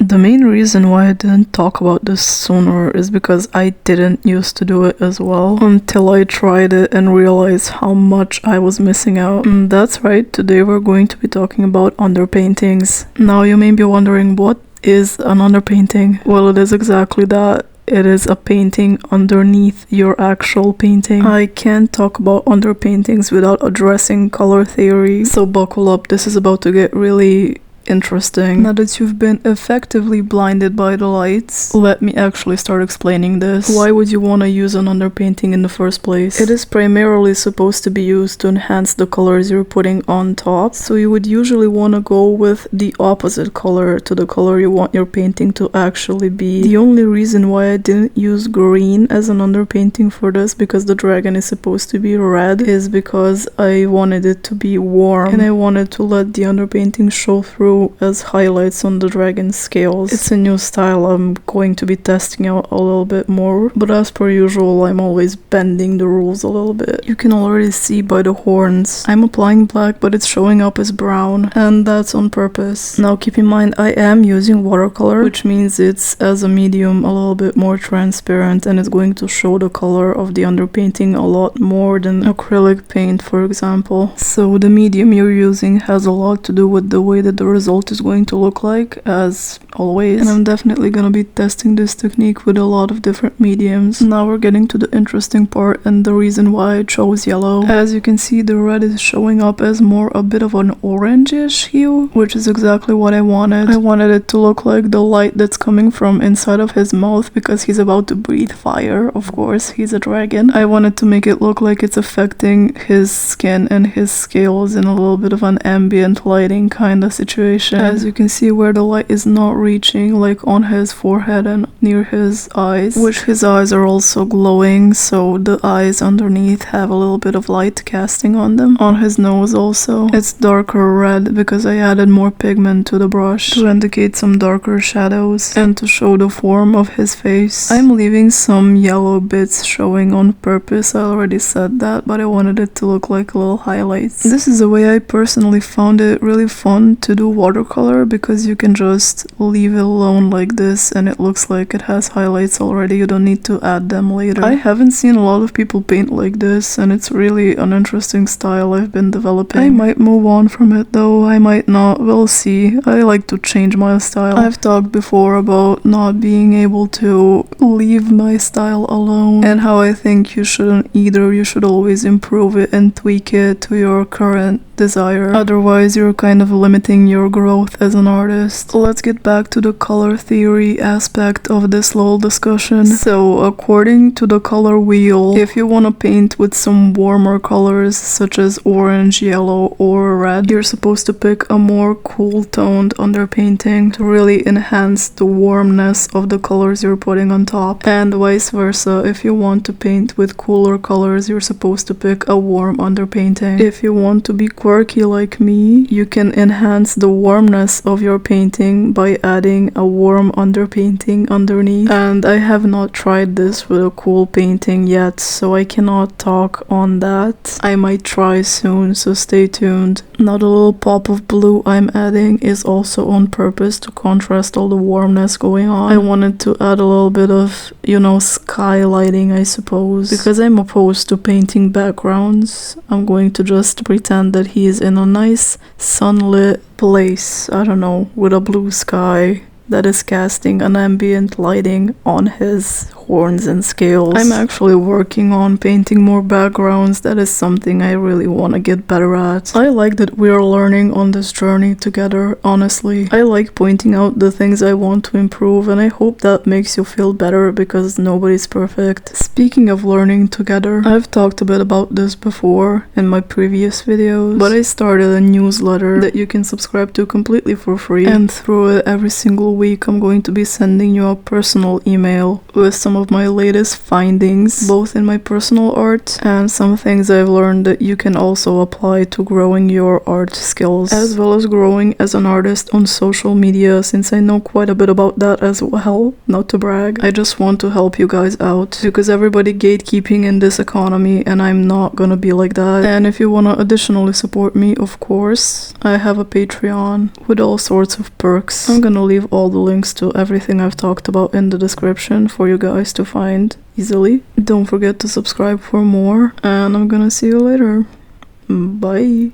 The main reason why I didn't talk about this sooner is because I didn't used to do it as well until I tried it and realized how much I was missing out. And that's right, today we're going to be talking about underpaintings. Now you may be wondering, what is an underpainting? Well, it is exactly that. It is a painting underneath your actual painting. I can't talk about underpaintings without addressing color theory, so buckle up, this is about to get really interesting. Now that you've been effectively blinded by the lights, let me actually start explaining this. Why would you want to use an underpainting in the first place? It is primarily supposed to be used to enhance the colors you're putting on top, so you would usually want to go with the opposite color to the color you want your painting to actually be. The only reason why I didn't use green as an underpainting for this, because the dragon is supposed to be red, is because I wanted it to be warm and I wanted to let the underpainting show through as highlights on the dragon scales. It's a new style I'm going to be testing out a little bit more, but as per usual I'm always bending the rules a little bit. You can already see by the horns I'm applying black, but it's showing up as brown, and that's on purpose. Now keep in mind I am using watercolor, which means it's as a medium a little bit more transparent and it's going to show the color of the underpainting a lot more than acrylic paint, for example. So the medium you're using has a lot to do with the way that the result is going to look like, as always, and I'm definitely gonna be testing this technique with a lot of different mediums. Now we're getting to the interesting part and the reason why I chose yellow. As you can see, the red is showing up as more a bit of an orangish hue, which is exactly what I wanted. I wanted it to look like the light that's coming from inside of his mouth, because he's about to breathe fire, of course, he's a dragon. I wanted to make it look like it's affecting his skin and his scales in a little bit of an ambient lighting kind of situation. As you can see where the light is not reaching, like on his forehead and near his eyes, which his eyes are also glowing, so the eyes underneath have a little bit of light casting on them. On his nose also, it's darker red because I added more pigment to the brush to indicate some darker shadows and to show the form of his face. I'm leaving some yellow bits showing on purpose, I already said that, but I wanted it to look like little highlights. This is the way I personally found it really fun to do watercolor, because you can just leave it alone like this and it looks like it has highlights already. You don't need to add them later. I haven't seen a lot of people paint like this, and it's really an interesting style I've been developing. I might move on from it though, I might not, we'll see. I like to change my style. I've talked before about not being able to leave my style alone and how I think you shouldn't either. You should always improve it and tweak it to your current desire, otherwise you're kind of limiting your growth as an artist. Let's get back to the color theory aspect of this little discussion. So according to the color wheel, if you want to paint with some warmer colors such as orange, yellow or red, you're supposed to pick a more cool toned underpainting to really enhance the warmness of the colors you're putting on top, and vice versa. If you want to paint with cooler colors, you're supposed to pick a warm underpainting. If you want to be quirky like me, you can enhance the warmness of your painting by adding a warm underpainting underneath. And I have not tried this with a cool painting yet, so I cannot talk on that. I might try soon, so stay tuned. Now the little pop of blue I'm adding is also on purpose to contrast all the warmness going on. I wanted to add a little bit of, you know, sky lighting, I suppose. Because I'm opposed to painting backgrounds, I'm going to just pretend that he's in a nice sunlit place, I don't know, with a blue sky that is casting an ambient lighting on his horns and scales. I'm actually working on painting more backgrounds. That is something I really want to get better at. I like that we are learning on this journey together, honestly. I like pointing out the things I want to improve, and I hope that makes you feel better, because nobody's perfect. Speaking of learning together, I've talked a bit about this before in my previous videos, but I started a newsletter that you can subscribe to completely for free, and through it every single week I'm going to be sending you a personal email with some of my latest findings, both in my personal art and some things I've learned that you can also apply to growing your art skills, as well as growing as an artist on social media, since I know quite a bit about that as well. Not to brag, I just want to help you guys out because everybody gatekeeping in this economy, and I'm not gonna be like that. And if you wanna additionally support me, of course, I have a Patreon with all sorts of perks. I'm gonna leave all the links to everything I've talked about in the description for you guys to find easily. Don't forget to subscribe for more, and I'm gonna see you later. Bye.